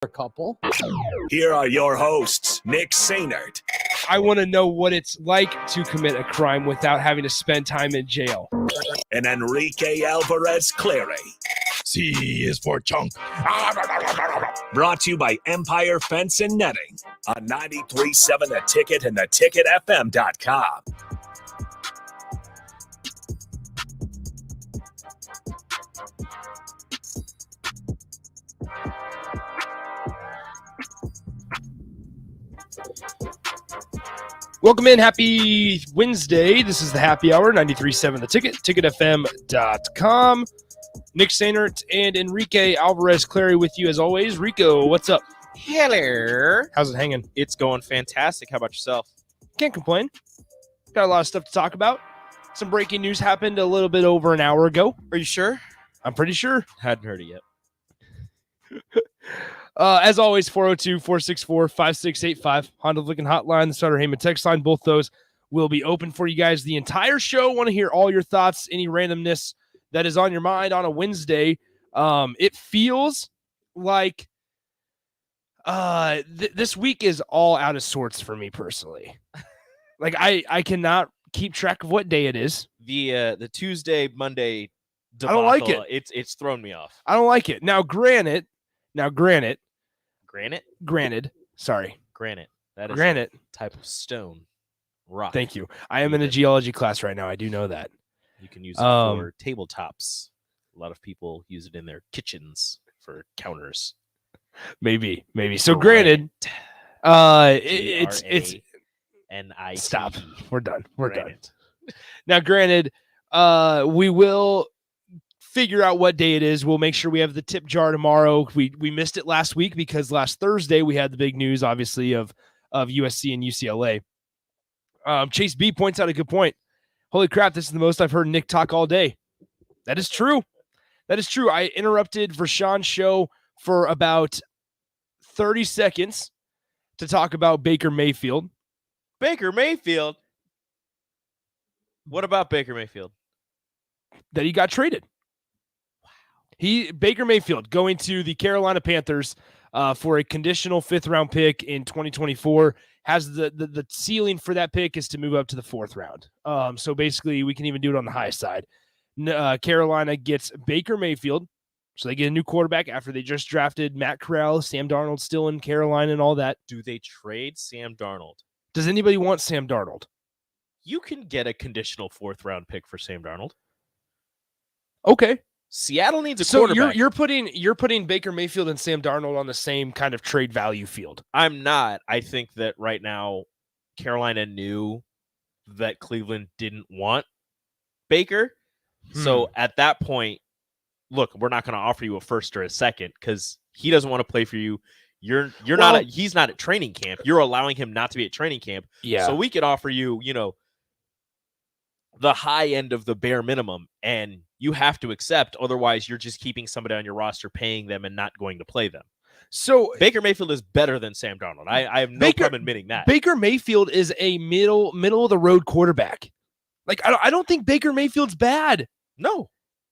a couple. Here are your hosts, Nick Sainert. I want to know what it's like to commit a crime without having to spend time in jail. And Enrique Alvarez Clary. C is for chunk. Brought to you by Empire Fence and Netting on 93.7 The Ticket and theticketfm.com. Welcome in. Happy Wednesday. This is the Happy Hour, 93.7 The Ticket, ticketfm.com. Nick Sainert and Enrique Alvarez Clary with you as always. Rico, what's up? Hello. How's it hanging? It's going fantastic. How about yourself? Can't complain. Got a lot of stuff to talk about. Some breaking news happened a little bit over an hour ago. Are you sure? I'm pretty sure. Hadn't heard it yet. As always, 402-464-5685. Honda Lincoln Hotline, the Sutter Heyman text line. Both those will be open for you guys the entire show. Want to hear all your thoughts, any randomness that is on your mind on a Wednesday. It feels like this week is all out of sorts for me personally. Like I cannot keep track of what day it is. The Tuesday, Monday debacle, I don't like it. It's thrown me off. I don't like it. Granted. Sorry. Granite. That is Granite. a type of stone. Rock. Thank you. I am in a geology class right now. I do know that. You can use it for tabletops. A lot of people use it in their kitchens for counters. Maybe. So granted, it's N-I-T-E. stop. We're done. Granite. Now, granted, we will figure out what day it is. We'll make sure we have the tip jar tomorrow. We missed it last week because last Thursday we had the big news, obviously, of USC and UCLA. Chase B points out a good point. Holy crap, this is the most I've heard Nick talk all day. That is true. I interrupted Vershawn's show for about 30 seconds to talk about Baker Mayfield. Baker Mayfield? What about Baker Mayfield? That he got traded. Baker Mayfield going to the Carolina Panthers for a conditional 5th-round pick in 2024. Has the ceiling for that pick is to move up to the 4th round. So basically, we can even do it on the high side. Carolina gets Baker Mayfield, so they get a new quarterback after they just drafted Matt Corral, Sam Darnold still in Carolina and all that. Do they trade Sam Darnold? Does anybody want Sam Darnold? You can get a conditional 4th-round pick for Sam Darnold. Okay. Seattle needs a so quarterback. You're putting Baker Mayfield and Sam Darnold on the same kind of trade value field. I'm not. I think that right now Carolina knew that Cleveland didn't want Baker. So at that point, look, we're not going to offer you a 1st or a 2nd because he doesn't want to play for you. He's not at training camp. You're allowing him not to be at training camp. Yeah. So we could offer you, the high end of the bare minimum, and you have to accept. Otherwise, you're just keeping somebody on your roster, paying them, and not going to play them. So Baker Mayfield is better than Sam Darnold. I have no problem admitting that. Baker Mayfield is a middle of the road quarterback. Like I don't think Baker Mayfield's bad. No,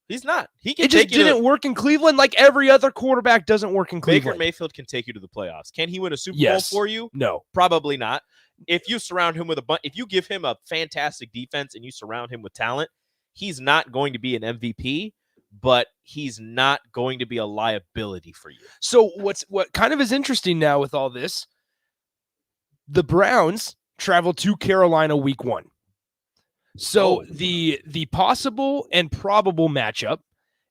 he's not. It just didn't work in Cleveland like every other quarterback doesn't work in Cleveland. Baker Mayfield can take you to the playoffs. Can he win a Super Bowl for you? No. Probably not. If you surround him with if you give him a fantastic defense and you surround him with talent, he's not going to be an MVP, but he's not going to be a liability for you. So what kind of is interesting now with all this, the Browns travel to Carolina week 1. So the possible and probable matchup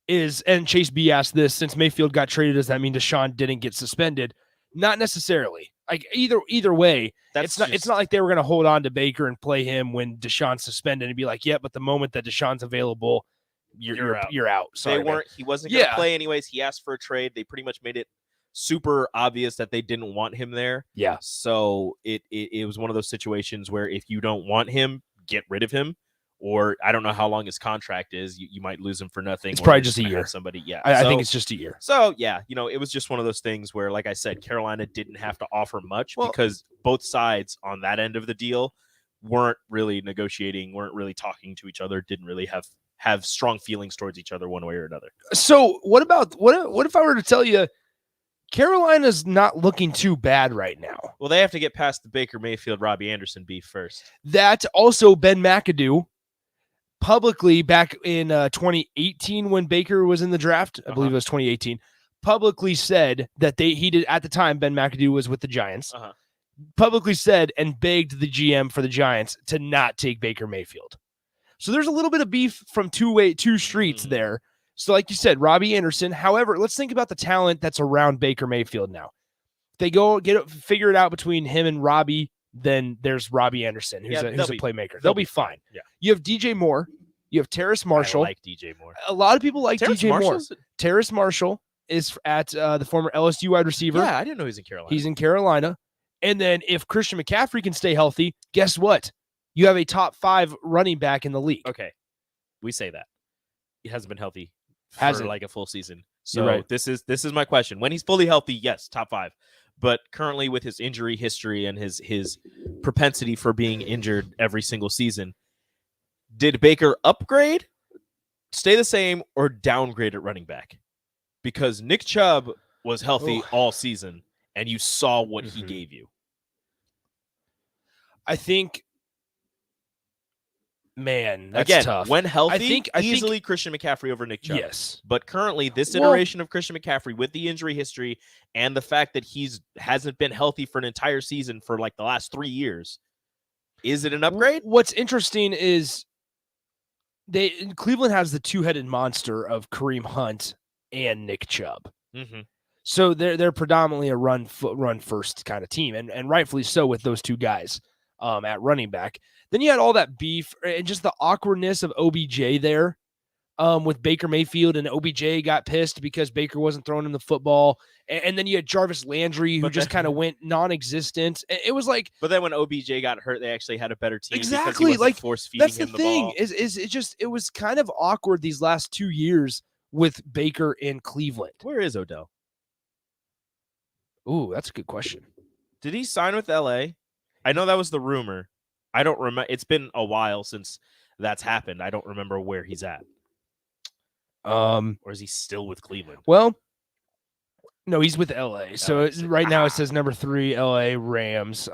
is, and Chase B asked this, since Mayfield got traded, does that mean Deshaun didn't get suspended? Not necessarily. Like either way, it's not like they were going to hold on to Baker and play him when Deshaun's suspended and be like, yeah, but the moment that Deshaun's available, you're out. Sorry, he wasn't going to play anyways. He asked for a trade. They pretty much made it super obvious that they didn't want him there. Yeah. So it was one of those situations where if you don't want him, get rid of him. Or I don't know how long his contract is. You might lose him for nothing. It's probably just a year. Somebody, yeah. I think it's just a year. So yeah, it was just one of those things where, like I said, Carolina didn't have to offer much because both sides on that end of the deal weren't really negotiating, weren't really talking to each other, didn't really have strong feelings towards each other one way or another. So what if I were to tell you Carolina's not looking too bad right now. Well, they have to get past the Baker Mayfield, Robbie Anderson beef first. That also Ben McAdoo publicly back in 2018 when Baker was in the draft, I believe it was 2018, publicly said that he did at the time Ben McAdoo was with the Giants. Publicly said and begged the GM for the Giants to not take Baker Mayfield. So there's a little bit of beef from two streets there. So like you said, Robbie Anderson. However, let's think about the talent that's around Baker Mayfield now. They go figure it out between him and Robbie. Then there's Robbie Anderson, who's a playmaker. They'll be fine. Yeah. You have DJ Moore. You have Terrace Marshall. I like DJ Moore. A lot of people like Terrace DJ Marshall's... Moore. Terrace Marshall is at the former LSU wide receiver. Yeah, I didn't know he was in Carolina. He's in Carolina. And then if Christian McCaffrey can stay healthy, guess what? You have a top 5 running back in the league. Okay. We say that. He hasn't been healthy for like a full season. So right. This is my question. When he's fully healthy, yes, top 5. But currently with his injury history and his propensity for being injured every single season, did Baker upgrade, stay the same, or downgrade at running back? Because Nick Chubb was healthy all season, and you saw what he gave you. I think, man, that's tough. When healthy, I think easily Christian McCaffrey over Nick Chubb. Yes. But currently, this iteration of Christian McCaffrey with the injury history and the fact that hasn't been healthy for an entire season for like the last 3 years, is it an upgrade? What's interesting is Cleveland has the two-headed monster of Kareem Hunt and Nick Chubb. So they're predominantly a run first kind of team, and rightfully so with those two guys at running back. Then you had all that beef and just the awkwardness of OBJ there with Baker Mayfield, and OBJ got pissed because Baker wasn't throwing him the football. And then you had Jarvis Landry, who just kind of went non-existent. It was like, but then when OBJ got hurt, they actually had a better team. Exactly, because he wasn't force feeding that's the him the thing. ball. It was kind of awkward these last 2 years with Baker in Cleveland. Where is Odell? Ooh, that's a good question. Did he sign with LA? I know that was the rumor. I don't remember. It's been a while since that's happened. I don't remember where he's at. Or is he still with Cleveland? Well, no, he's with LA. So right now it says number 3, LA Rams.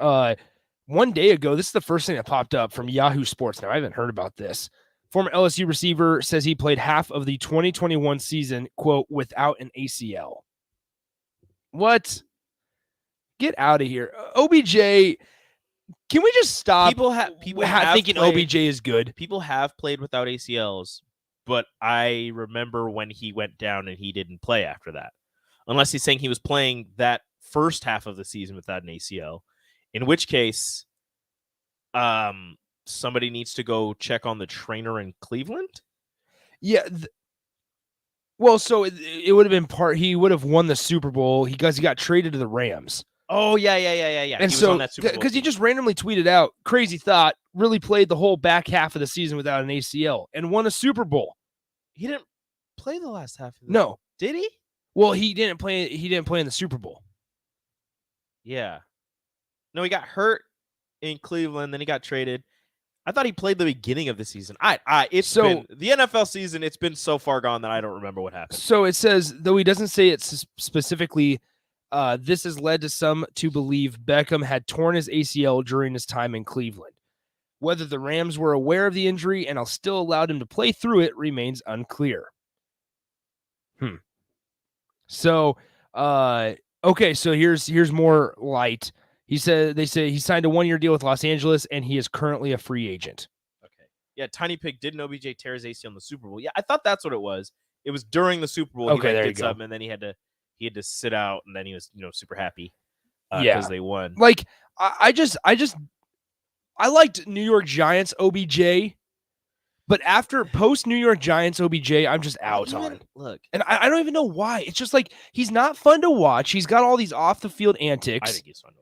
1 day ago, this is the first thing that popped up from Yahoo Sports. Now, I haven't heard about this. Former LSU receiver says he played half of the 2021 season, quote, without an ACL. What? Get out of here. OBJ, can we just stop People have thinking played, OBJ is good? People have played without ACLs, but I remember when he went down and he didn't play after that. Unless he's saying he was playing that first half of the season without an ACL, in which case somebody needs to go check on the trainer in Cleveland. Yeah. Well, so it would have been he would have won the Super Bowl because he got traded to the Rams. Oh, yeah. And he so, was on that Super Bowl because he team. just randomly tweeted out, crazy thought, really played the whole back half of the season without an ACL and won a Super Bowl. He didn't play the last half of the No. Did he? Well, he didn't play in the Super Bowl. Yeah. No, he got hurt in Cleveland, then he got traded. I thought he played the beginning of the season. It's been the NFL season. It's been so far gone that I don't remember what happened. So it says, though he doesn't say it specifically, this has led to some to believe Beckham had torn his ACL during his time in Cleveland. Whether the Rams were aware of the injury and still allowed him to play through it remains unclear. So, okay, so here's more light. They say he signed a 1-year deal with Los Angeles, and he is currently a free agent. Okay. Yeah, Tiny Pig didn't OBJ tear his ACL in the Super Bowl. Yeah, I thought that's what it was. It was during the Super Bowl. Okay, there you did go. something, and then he had to sit out, and then he was super happy because they won. Like I liked New York Giants OBJ, but after post New York Giants OBJ, I'm just out on. Look, and I don't even know why. It's just like he's not fun to watch. He's got all these off the field antics. I think he's fun to watch.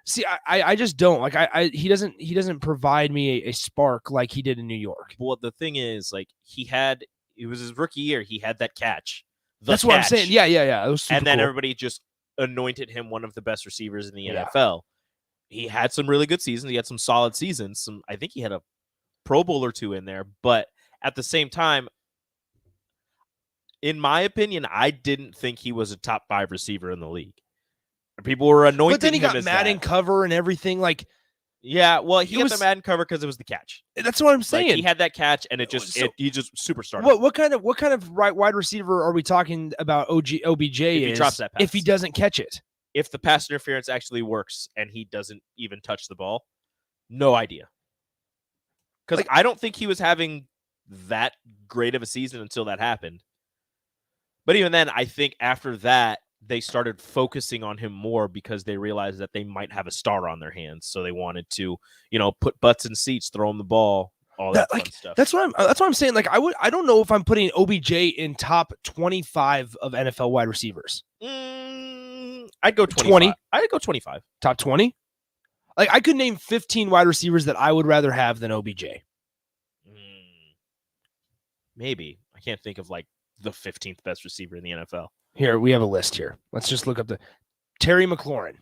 See, I just don't like. He doesn't provide me a spark like he did in New York. Well, the thing is, like it was his rookie year. He had that catch. That's what I'm saying. Yeah. It was super and then cool. Everybody just anointed him one of the best receivers in the NFL. He had some really good seasons. He had some solid seasons. I think he had a Pro Bowl or two in there. But at the same time, in my opinion, I didn't think he was a top 5 receiver in the league. People were anointing him. But then he got as mad that. in cover and everything. Like, yeah, well, he got was- the Madden cover because it was the catch. that's what I'm saying. Like, he had that catch, and he just superstar. What kind of wide receiver are we talking about? OBJ If he drops that pass. if he doesn't catch it. If the pass interference actually works and he doesn't even touch the ball, no idea. Because I don't think he was having that great of a season until that happened. But even then, I think after that, they started focusing on him more because they realized that they might have a star on their hands. So they wanted to, put butts in seats, throw him the ball, all that fun stuff. That's what I'm saying. Like, I don't know if I'm putting OBJ in top 25 of NFL wide receivers. I'd go 20. I'd go 25. Top 20? Like, I could name 15 wide receivers that I would rather have than OBJ. Maybe. I can't think of, like, the 15th best receiver in the NFL. Here, we have a list here. Let's just look up Terry McLaurin.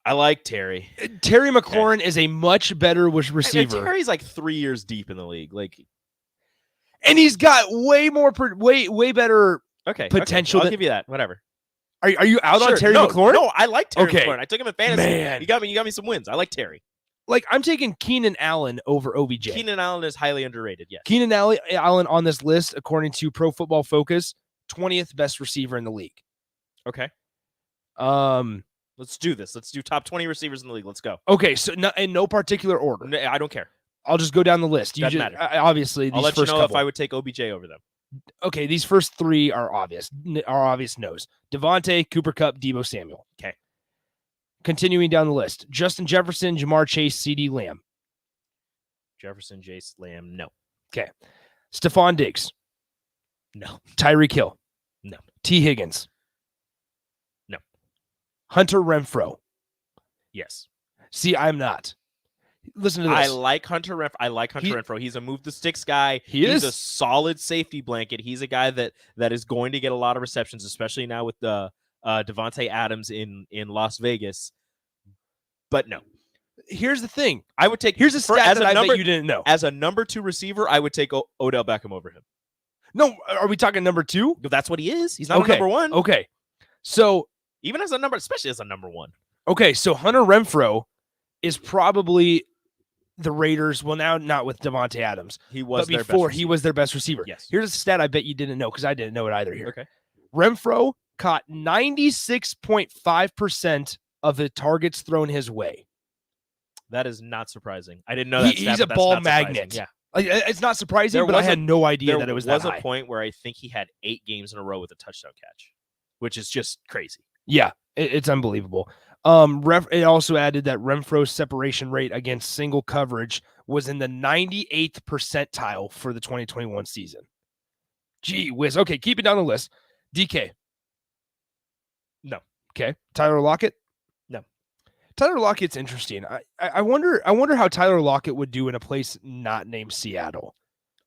I like Terry. Terry McLaurin is a much better receiver. Terry's like 3 years deep in the league. And he's got way better potential. I'll give you that. Whatever. Are you out on Terry McLaurin? No, I like Terry McLaurin. I took him in fantasy. Man. You got me some wins. I like Terry. Like, I'm taking Keenan Allen over OBJ. Keenan Allen is highly underrated, yes. Keenan Allen on this list, according to Pro Football Focus, 20th best receiver in the league. Okay. Let's do this. Let's do top 20 receivers in the league. Let's go. Okay, so in no particular order. I don't care. I'll just go down the list. Doesn't matter. Obviously, these I'll let first you know couple. if I would take OBJ over them. Okay, these first 3 are obvious no's. Devontae, Cooper Kupp, Deebo Samuel. Okay. Continuing down the list. Justin Jefferson, Jamar Chase, CeeDee Lamb. Jefferson, Jace, Lamb, no. Okay. Stephon Diggs. No. Tyreek Hill. No. T. Higgins. No. Hunter Renfro. Yes. See, I'm not. Listen to this. I like Hunter Renfro. He's a move the sticks guy. He's a solid safety blanket. He's a guy that is going to get a lot of receptions, especially now with the Devontae Adams in Las Vegas. But no. Here's the thing. I would take Here's a stat that I bet you didn't know. As a number 2 receiver, I would take Odell Beckham over him. No, are we talking number 2? That's what he is. He's not a number 1. Okay. So even as a number, especially as a number 1. Okay, so Hunter Renfro is probably the Raiders. Well, now not with Devontae Adams. He was but before he was their best receiver. Yes. Here's a stat I bet you didn't know because I didn't know it either here. Okay. Renfro caught 96.5% of the targets thrown his way. That is not surprising. I didn't know that. He's a ball magnet. Yeah. Like, it's not surprising, but I had no idea that it was that high. There was a point where I think he had 8 games in a row with a touchdown catch, which is just crazy. Yeah, it's unbelievable. It also added that Renfro's separation rate against single coverage was in the 98th percentile for the 2021 season. Gee whiz. Okay, keep it down the list. DK. No. Okay. Tyler Lockett. No. Tyler Lockett's interesting. I wonder how Tyler Lockett would do in a place not named Seattle.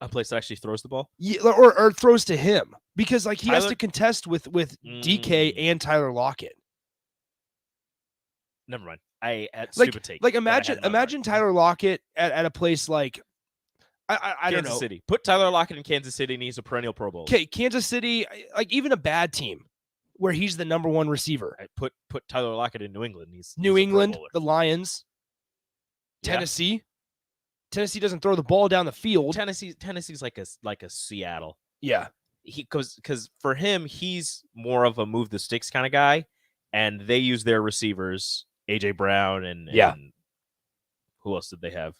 A place that actually throws the ball? Yeah, or throws to him. Because like he has to contest with DK and Tyler Lockett. Never mind. Stupid take. Like imagine Tyler Lockett at a place like I don't know. Kansas City. Put Tyler Lockett in Kansas City and he's a perennial Pro Bowler. Okay, Kansas City, like even a bad team where he's the number 1 receiver. Put Tyler Lockett in New England. He's New a England, Pro Bowler. the Lions, Tennessee. Yeah. Tennessee doesn't throw the ball down the field. Tennessee's like a Seattle. Yeah. Because for him, he's more of a move the sticks kind of guy, and they use their receivers, AJ Brown and who else did they have?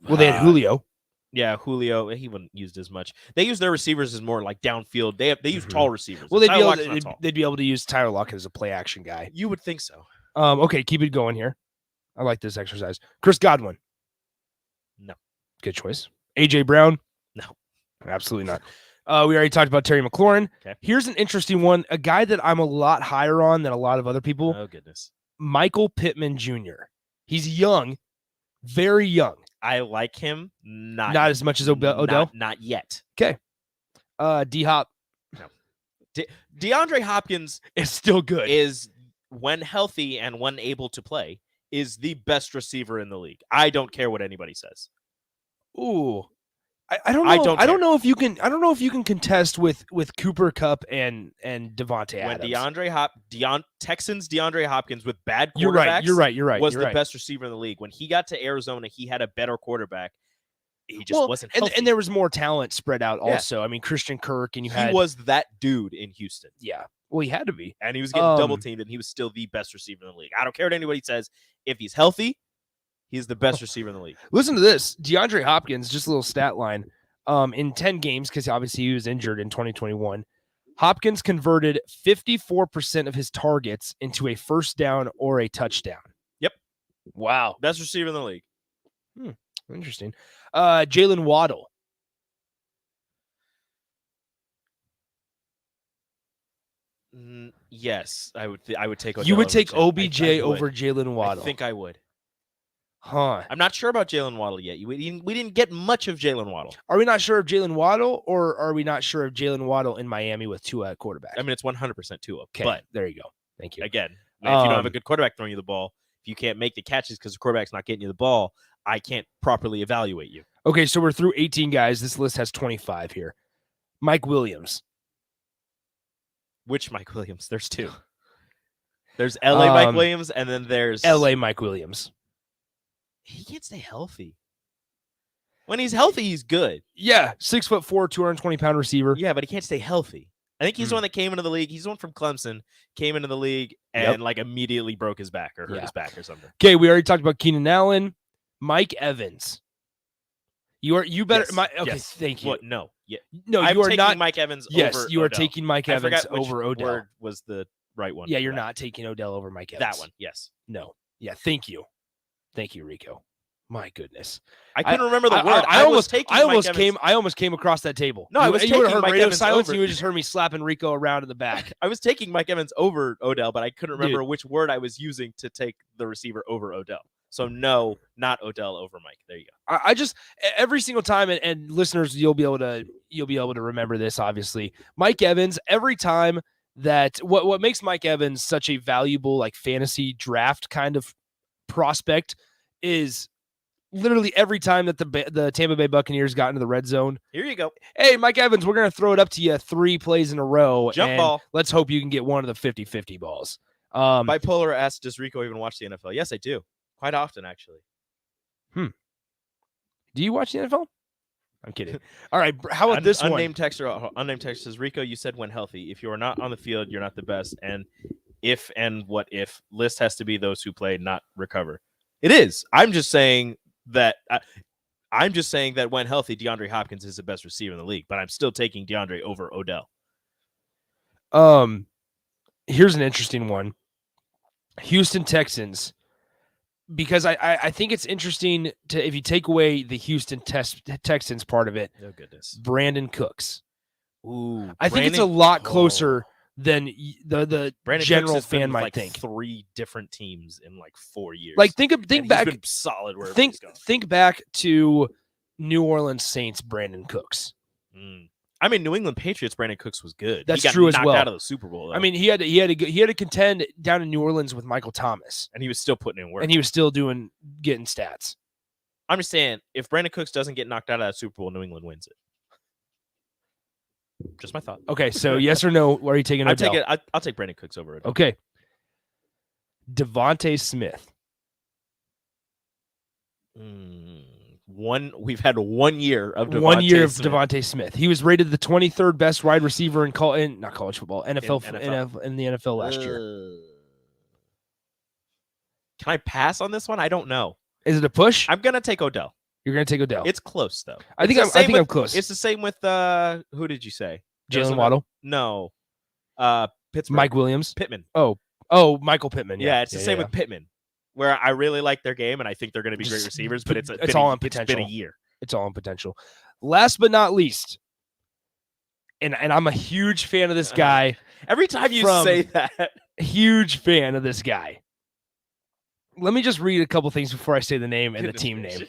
Well, they had Julio. Yeah, Julio. He wasn't used as much. They use their receivers as more like downfield. They use tall receivers. Well, they'd be able to use Tyler Lockett as a play action guy. You would think so. Okay, keep it going here. I like this exercise. Chris Godwin. No. Good choice. AJ Brown. No. Absolutely not. We already talked about Terry McLaurin. Okay. Here's an interesting one. A guy that I'm a lot higher on than a lot of other people. Oh, goodness. Michael Pittman Jr. He's young. Very young. I like him. Not as much as Odell? Not yet. Okay. D-Hop. No. DeAndre Hopkins is still good. Is, when healthy and when able to play, is the best receiver in the league. I don't care what anybody says. Ooh. I don't know. I don't care. know if you can. I don't know if you can contest with Cooper Kupp and Devontae Adams. Texans DeAndre Hopkins with bad quarterbacks. You're right. Was the best receiver in the league. When he got to Arizona, he had a better quarterback. He just wasn't healthy. And there was more talent spread out also. I mean, Christian Kirk, and he was that dude in Houston. Yeah. Well, he had to be. And he was getting double teamed, and he was still the best receiver in the league. I don't care what anybody says. If he's healthy, he's the best receiver in the league. Listen to this. DeAndre Hopkins, just a little stat line. In 10 games, because obviously he was injured in 2021, Hopkins converted 54% of his targets into a first down or a touchdown. Yep. Wow. Best receiver in the league. Interesting. Jalen Waddle. Yes, I would take Odell. You would take OBJ over Jalen Waddle. I think I would. Huh. I'm not sure about Jalen Waddle yet. We didn't get much of Jalen Waddle. Are we not sure of Jalen Waddle, or are we not sure of Jalen Waddle in Miami with Tua at quarterback? I mean, it's 100% Tua. Okay, but there you go. Thank you. Again, if you don't have a good quarterback throwing you the ball, if you can't make the catches because the quarterback's not getting you the ball, I can't properly evaluate you. Okay, so we're through 18 guys. This list has 25 here. Mike Williams. Which Mike Williams? There's two. There's LA Mike Williams, and then there's LA Mike Williams. He can't stay healthy. When he's healthy, he's good. Yeah, 6'4", 220-pound receiver. Yeah, but he can't stay healthy. I think he's the one that came into the league. He's the one from Clemson, came into the league and like immediately broke his back or hurt his back or something. Okay, we already talked about Keenan Allen. Mike Evans. You better. Yes. Thank you. What? No. Yeah. No, I'm you are taking not. Mike Evans. Yes, over you are Odell. taking Mike Evans over Odell. Word was the right one. Yeah, you're not taking Odell over Mike Evans. That one. Yes. No. Yeah. Thank you, Rico. My goodness, I couldn't remember the word. I almost came across that table. No, I was taking taking Mike Evans silence, over. and you would just heard me slapping Rico around in the back. I was taking Mike Evans over Odell, but I couldn't remember which word I was using to take the receiver over Odell. So no, not Odell over Mike. There you go. I just every single time, and listeners, you'll be able to remember this. Obviously, Mike Evans. Every time that what makes Mike Evans such a valuable like fantasy draft kind of prospect is literally every time that the Tampa Bay Buccaneers got into the red zone. Here you go. Hey, Mike Evans, we're gonna throw it up to you 3 plays in a row. Jump ball. Let's hope you can get one of the 50-50 balls. Bipolar asked, does Rico even watch the NFL? Yes, I do. Quite often, actually. Do you watch the NFL? I'm kidding. All right. How about this unnamed texter says, Rico, you said when healthy. If you are not on the field, you're not the best. And if and what if list has to be those who play, not recover. It is. I'm just saying that when healthy, DeAndre Hopkins is the best receiver in the league, but I'm still taking DeAndre over Odell. Here's an interesting one. Houston Texans. Because I think it's interesting to if you take away the Houston Texans part of it. Oh goodness, Brandon Cooks. Ooh, I think it's a lot closer than the Brandon general Cooks has fan been might like think. 3 different teams in like 4 years. Like think back. He's been solid. Wherever think he's gone. think back to New Orleans Saints. Brandon Cooks. I mean, New England Patriots. Brandon Cooks was good. That's he got true as knocked well. Out of the Super Bowl. Though. I mean, he had to contend down in New Orleans with Michael Thomas, and he was still putting in work, and he was still getting stats. I'm just saying, if Brandon Cooks doesn't get knocked out of that Super Bowl, New England wins it. Just my thought. Okay, so yes or no? Are you taking Odell? I'll take Brandon Cooks over Odell. Okay. Devontae Smith. We've had 1 year of Devontae One year of Smith. Devontae Smith. He was rated the 23rd best wide receiver in not college football, NFL in the NFL last year. Can I pass on this one? I don't know. Is it a push? I'm gonna take Odell. You're gonna take Odell. It's close though. I think I'm close. It's the same with who did you say? Jalen Waddle? No. Pittsburgh. Mike Williams. Pittman. Oh, Michael Pittman. Yeah, it's the same with Pittman. Where I really like their game and I think they're going to be great receivers, but it's all on potential. It's been a year. It's all on potential. Last but not least, and I'm a huge fan of this guy. Every time you say that, huge fan of this guy. Let me just read a couple things before I say the name and the team name.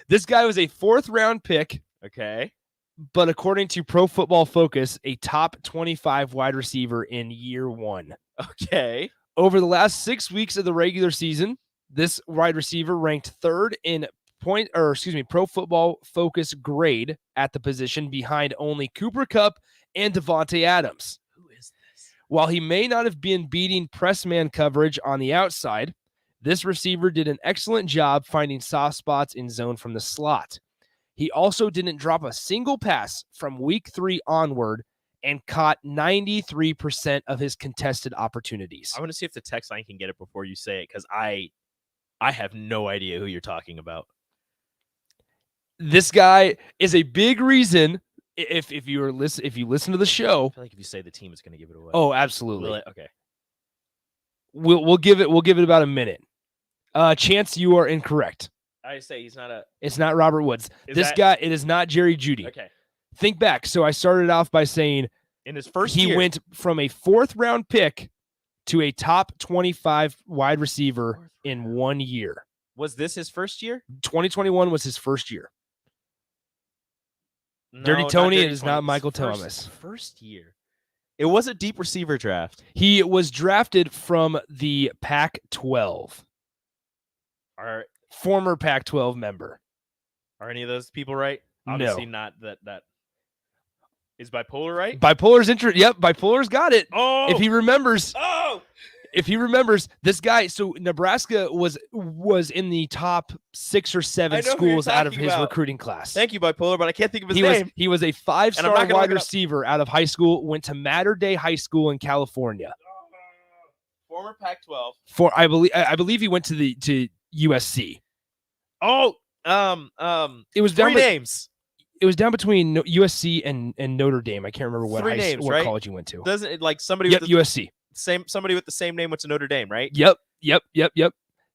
This guy was a 4th-round pick. Okay. But according to Pro Football Focus, a top 25 wide receiver in year 1. Okay. Over the last 6 weeks of the regular season, this wide receiver ranked 3rd in Pro Football Focus grade at the position behind only Cooper Kupp and Devontae Adams. Who is this? While he may not have been beating press man coverage on the outside, this receiver did an excellent job finding soft spots in zone from the slot. He also didn't drop a single pass from week 3 onward and caught 93% of his contested opportunities. I want to see if the text line can get it before you say it, because I have no idea who you're talking about. This guy is a big reason. If you listen to the show, I feel like if you say the team, it's going to give it away. oh, absolutely. Will it? Okay. We'll give it about a minute. Chance, you are incorrect. I say he's not a. It's not Robert Woods. It is not Jerry Jeudy. Okay. Think back. So I started off by saying In his first he year, went from a 4th round pick to a top 25 wide receiver in 1 year. Was this his first year? 2021 was his first year. No, Dirty not Tony, Dirty it is Tony. not His Michael first- Thomas. First year. It was a deep receiver draft. He was drafted from the Pac-12. Are Former Pac-12 member. any of those people right? No. Obviously not. That is bipolar right? Bipolar's Yep, Bipolar's got it. Oh, If he remembers, oh, this guy. So Nebraska was in the top 6 or 7 I know who you're schools out of talking his about. recruiting class. thank you, bipolar, but I can't think of his He name. was a And I'm 5-star not gonna wide look it up. receiver out of high school. Went to Mater Dei High School in California. Former Pac-12. I believe he went to USC. Oh, It was down. three names. It was down between USC and Notre Dame. I can't remember what Three names, what right? college he went to. Doesn't it like somebody Yep, with the USC. somebody with the same name went to Notre Dame, right? Yep.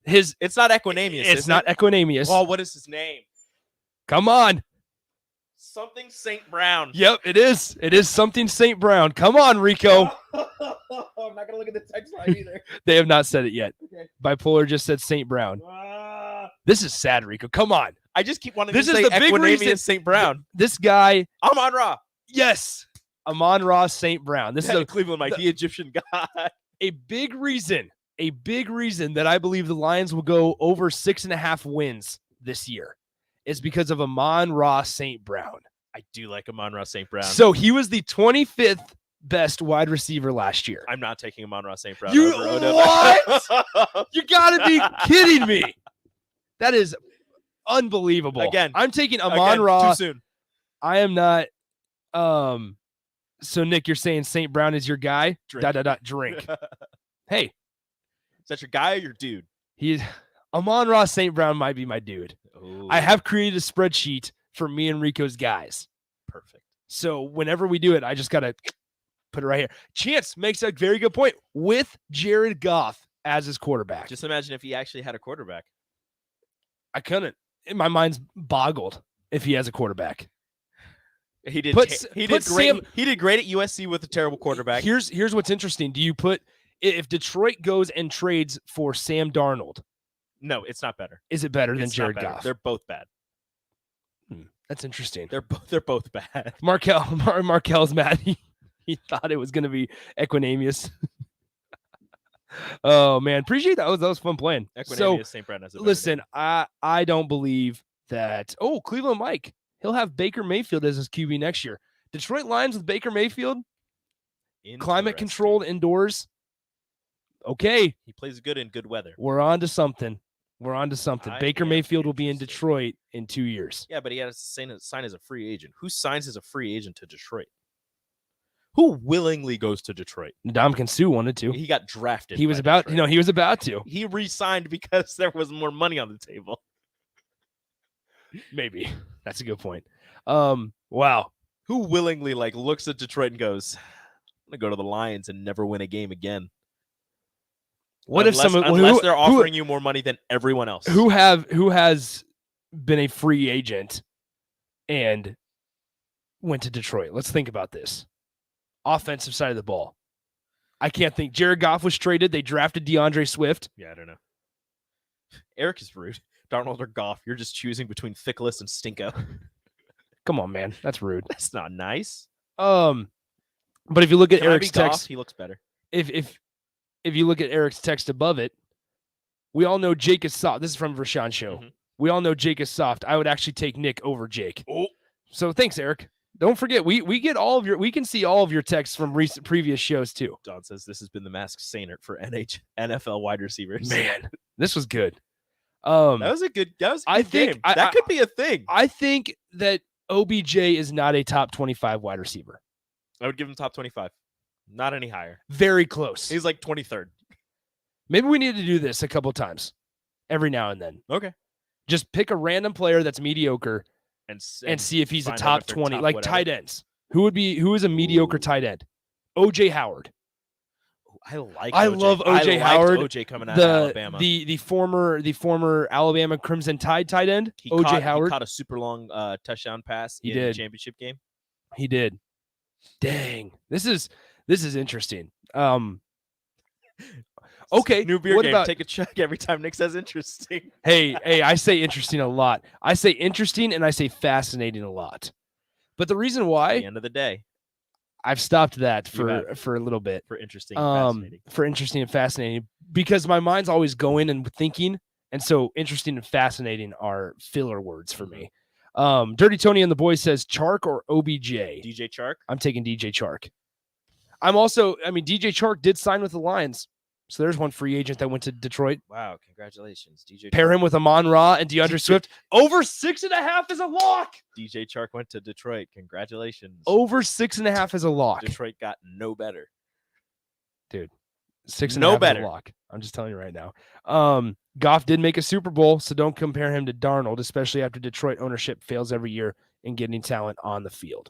It's It's not Equinamius. is not it? Equinamius. Oh, what is his name? Come on. Something St. Brown. Yep, it is. It is something St. Brown. Come on, Rico. I'm not gonna look at the text line either. They have not said it yet. Okay. Bipolar just said St. Brown. This is sad, Rico. Come on. I just keep wanting This to is say the big reason- Equinamius St. Brown. This guy, Amon Ra. yes, Amon-Ra St. Brown. This is a Cleveland, the Egyptian god. a big reason that I believe the Lions will go over 6.5 wins this year is because of Amon-Ra St. Brown. I do like Amon Ra St. Brown. So he was the 25th best wide receiver last year. I'm not taking Amon Ra St. Brown. You- over Odell. what? You gotta be kidding me. That is unbelievable. Again. I'm taking Again, Amon-Ra. too soon. I am not. So Nick, you're saying St. Brown is your guy? Drink. Drink. Hey, Is that your guy or your dude? Amon-Ra St. Brown might be my dude. Ooh, I have created a spreadsheet for me and Rico's guys. perfect. So whenever we do it, I just gotta put it right here. Chance makes a very good point with Jared Goff as his quarterback. Just imagine if he actually had a quarterback. I couldn't. My mind's boggled if he has a quarterback. He did. Put He put did great. Sam- He did great at USC with a terrible quarterback. Here's what's interesting. Do you put if Detroit goes and trades for Sam Darnold, No, it's not better. is it better than It's not Jared better. Goff? They're both bad. That's interesting. They're both bad. Markel's mad. He thought it was going to be Equinamius. Oh man, appreciate that. That was fun playing. Equinamius St. Brown has a better Listen, name. I don't believe that. Oh, Cleveland Mike, he'll have Baker Mayfield as his QB next year. Detroit Lions with Baker Mayfield, climate Interesting. controlled indoors. Okay, He plays good in good weather. we're on to something. I Baker am Mayfield will be in interested. Detroit in 2 years. Yeah, but he has to sign as a free agent. Who signs as a free agent to Detroit? Who willingly goes to Detroit? Ndamukong Suh wanted to. He got drafted. He was by about. Detroit. He was about to. He re-signed because there was more money on the table. Maybe that's a good point. Wow. Who willingly looks at Detroit and goes, "I'm gonna go to the Lions and never win a game again"? What unless, if someone unless they're offering you more money than everyone else? who has been a free agent and went to Detroit? Let's think about this. Offensive side of the ball. I can't think. Jared Goff was traded. They drafted DeAndre Swift. Yeah, I don't know. Eric is rude. Darnold or Goff, you're just choosing between Thickless and Stinko. Come on, man. That's rude. That's not nice. But if you look at Can I Eric's be Goff? text, He looks better. if you look at Eric's text above it, we all know Jake is soft. This is from Rashawn Show. Mhm. We all know Jake is soft. I would actually take Nick over Jake. Oh. So thanks, Eric. Don't forget, we get all of your, we can see all of your texts from previous shows too. Don says this has been the Masked Saint for NFL wide receivers. Man, this was good. That was a good game. That could be a thing. I think that OBJ is not a top 25 wide receiver. I would give him top 25. Not any higher. Very close. He's like 23rd. Maybe we need to do this a couple times every now and then. Okay. Just pick a random player that's mediocre and see if he's a top 20, like whatever. Tight ends. Who is a mediocre tight end? OJ Howard. I love OJ Howard. OJ coming out of Alabama. The former Alabama Crimson Tide tight end. OJ Howard. He caught a super long touchdown pass in the championship game. He did. Dang. This is interesting. Okay. New beer what game. About, take a check every time Nick says interesting. Hey, I say interesting a lot. I say interesting and I say fascinating a lot. But the reason why, at the end of the day, I've stopped that for a little bit. For interesting and fascinating. For interesting and fascinating, because my mind's always going and thinking, and so interesting and fascinating are filler words for me. Dirty Tony and the boys says Chark or OBJ. DJ Chark. I'm taking DJ Chark. DJ Chark did sign with the Lions, so there's one free agent that went to Detroit. Wow, congratulations, DJ. Pair him with Amon-Ra and DeAndre Swift. Over 6.5 is a lock. DJ Chark went to Detroit. Congratulations. Over 6.5 is a lock. Detroit got no better. Dude, 6.5 is a lock. I'm just telling you right now. Goff did make a Super Bowl, so don't compare him to Darnold, especially after Detroit ownership fails every year in getting talent on the field.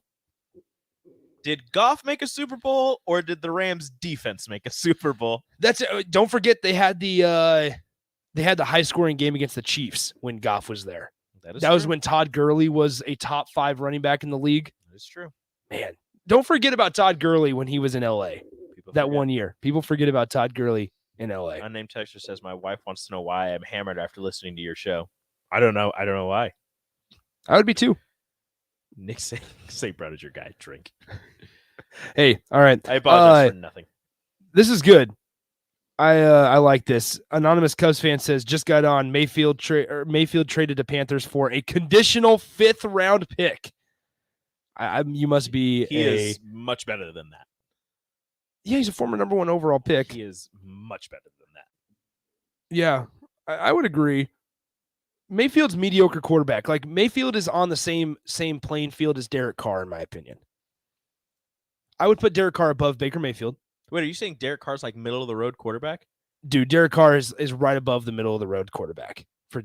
Did Goff make a Super Bowl, or did the Rams defense make a Super Bowl? That's don't forget they had the high scoring game against the Chiefs when Goff was there. That was when Todd Gurley was a top 5 running back in the league. That is true. Man, don't forget about Todd Gurley when he was in LA. That 1 year. People forget about Todd Gurley in LA. Unnamed texter says my wife wants to know why I'm hammered after listening to your show. I don't know why. I would be too. Nick say Brad is your guy. Drink. Hey, all right. I apologize for nothing. This is good. I like this. Anonymous Cubs fan says just got on Mayfield traded to Panthers for a conditional 5th round pick. You must be. He is much better than that. Yeah, he's a former number 1 overall pick. He is much better than that. Yeah, I would agree. Mayfield's mediocre quarterback. Like Mayfield is on the same playing field as Derek Carr, in my opinion. I would put Derek Carr above Baker Mayfield. Wait, are you saying Derek Carr's like middle of the road quarterback? Dude, Derek Carr is right above the middle of the road quarterback for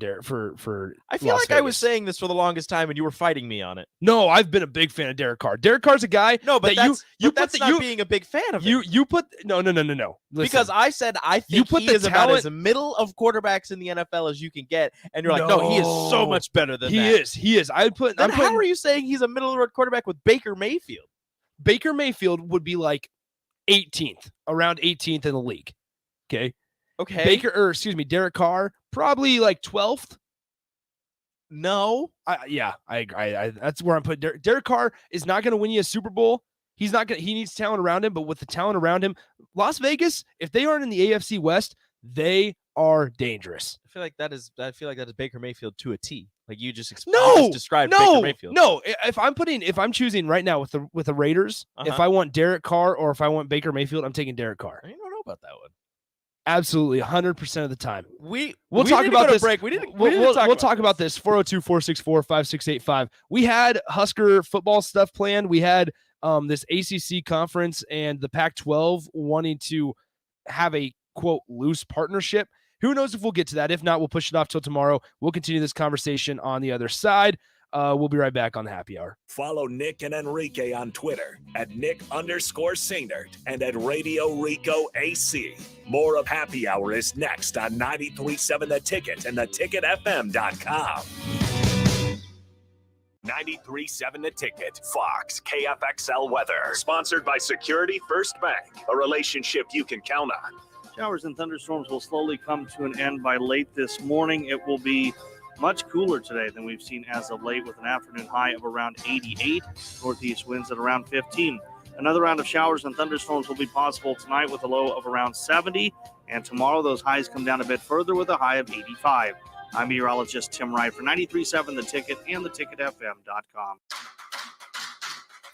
I feel like Vegas. I was saying this for the longest time and you were fighting me on it. No, I've been a big fan of Derek Carr. Derek Carr's a guy. No, but that's not being a big fan of him. You put no. Listen, because I said I think he is about as middle of quarterbacks in the NFL as you can get, and you're like, no, he is so much better than that. He is. How are you saying he's a middle of the road quarterback with Baker Mayfield? Baker Mayfield would be like 18th, around 18th in the league. Okay. Derek Carr, probably like 12th. No. I agree. That's where I'm putting Derek Carr is not going to win you a Super Bowl. He needs talent around him, but with the talent around him, Las Vegas, if they aren't in the AFC West, they are dangerous. I feel like that is Baker Mayfield to a T. Like you just described Baker Mayfield. No, if I'm choosing right now with the Raiders, if I want Derek Carr or if I want Baker Mayfield, I'm taking Derek Carr. I don't know about that one. Absolutely, 100% of the time. We'll talk about this. We'll talk about this. 402-464-5685. We had Husker football stuff planned. We had this ACC conference and the Pac-12 wanting to have a quote loose partnership. Who knows if we'll get to that? If not, we'll push it off till tomorrow. We'll continue this conversation on the other side. We'll be right back on the Happy Hour. Follow Nick and Enrique on Twitter at Nick_Sainert and at Radio Rico AC. More of Happy Hour is next on 93.7 The Ticket and theticketfm.com. 93.7 The Ticket, Fox, KFXL weather. Sponsored by Security First Bank, a relationship you can count on. Showers and thunderstorms will slowly come to an end by late this morning. It will be much cooler today than we've seen as of late, with an afternoon high of around 88, northeast winds at around 15. Another round of showers and thunderstorms will be possible tonight with a low of around 70, and tomorrow those highs come down a bit further with a high of 85. I'm meteorologist Tim Wright for 93.7 The Ticket and theticketfm.com.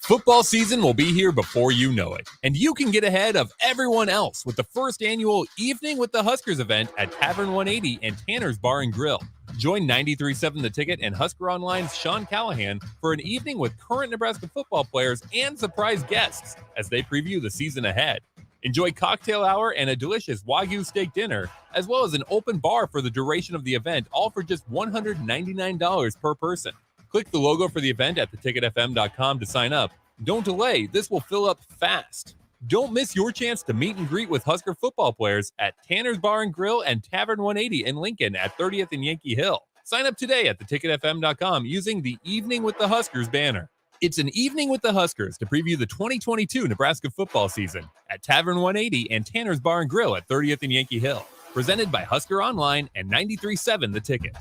Football season will be here before you know it, and you can get ahead of everyone else with the first annual Evening with the Huskers event at Tavern 180 and Tanner's Bar and Grill. Join 93.7 The Ticket and Husker Online's Sean Callahan for an evening with current Nebraska football players and surprise guests as they preview the season ahead. Enjoy cocktail hour and a delicious Wagyu steak dinner, as well as an open bar for the duration of the event, all for just $199 per person. Click the logo for the event at theticketfm.com to sign up. Don't delay, this will fill up fast. Don't miss your chance to meet and greet with Husker football players at Tanner's Bar and Grill and Tavern 180 in Lincoln at 30th and Yankee Hill. Sign up today at theticketfm.com using the Evening with the Huskers banner. It's an evening with the Huskers to preview the 2022 Nebraska football season at Tavern 180 and Tanner's Bar and Grill at 30th and Yankee Hill. Presented by Husker Online and 93.7 The Ticket.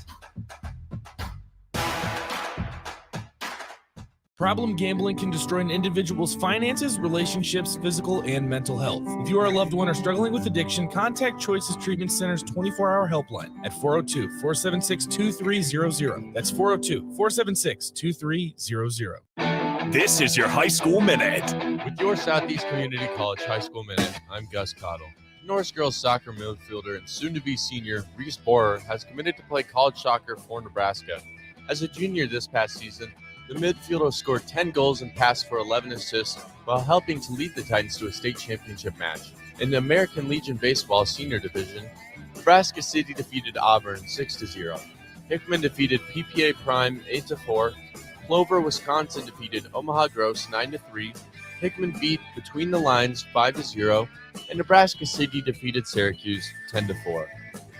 Problem gambling can destroy an individual's finances, relationships, physical, and mental health. If you are a loved one or struggling with addiction, contact Choices Treatment Center's 24-hour helpline at 402-476-2300. That's 402-476-2300. This is your High School Minute. With your Southeast Community College High School Minute, I'm Gus Cottle. Norris girls soccer midfielder and soon-to-be senior Reese Borer has committed to play college soccer for Nebraska. As a junior this past season, the midfielder scored 10 goals and passed for 11 assists while helping to lead the Titans to a state championship match. In the American Legion Baseball Senior Division, Nebraska City defeated Auburn 6-0. Hickman defeated PPA Prime 8-4. Clover, Wisconsin defeated Omaha Gross 9-3. Hickman beat Between the Lines 5-0. And Nebraska City defeated Syracuse 10-4.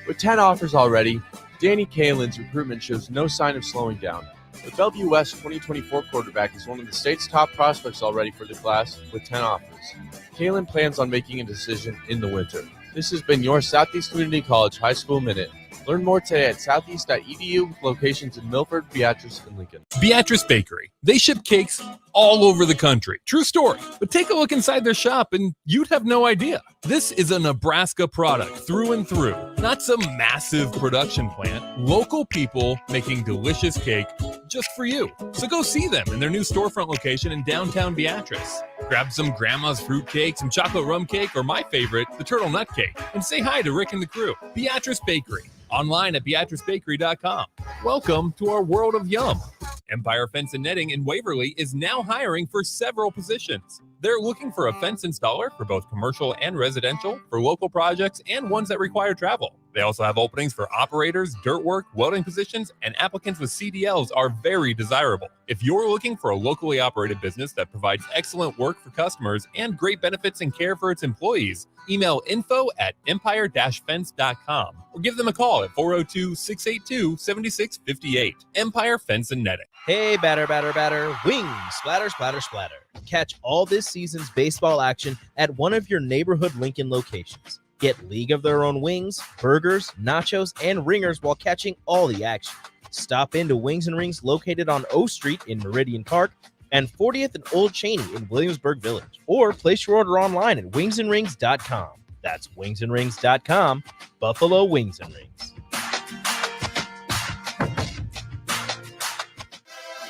With 10 offers already, Danny Kalin's recruitment shows no sign of slowing down. The Bellevue West 2024 quarterback is one of the state's top prospects already for the class with 10 offers. Kalin plans on making a decision in the winter. This has been your Southeast Community College High School Minute. Learn more today at southeast.edu with locations in Milford, Beatrice, and Lincoln. Beatrice Bakery. They ship cakes all over the country. True story. But take a look inside their shop and you'd have no idea. This is a Nebraska product through and through. Not some massive production plant. Local people making delicious cake just for you. So go see them in their new storefront location in downtown Beatrice. Grab some grandma's fruit cake, some chocolate rum cake, or my favorite, the turtle nut cake. And say hi to Rick and the crew. Beatrice Bakery. Online at beatricebakery.com. Welcome to our world of yum. Empire Fence and Netting in Waverly is now hiring for several positions. They're looking for a fence installer for both commercial and residential, for local projects, and ones that require travel. They also have openings for operators, dirt work, welding positions, and applicants with CDLs are very desirable. If you're looking for a locally operated business that provides excellent work for customers and great benefits and care for its employees, email info@empire-fence.com or give them a call at 402-682-7658. Empire Fence and Netting. Hey, batter, batter, batter. Wings, splatter, splatter, splatter. Catch all this season's baseball action at one of your neighborhood Lincoln locations. Get League of Their Own wings, burgers, nachos, and ringers while catching all the action. Stop into Wings and Rings located on O Street in Meridian Park and 40th and Old Cheney in Williamsburg Village. Or place your order online at wingsandrings.com. That's wingsandrings.com. Buffalo Wings and Rings.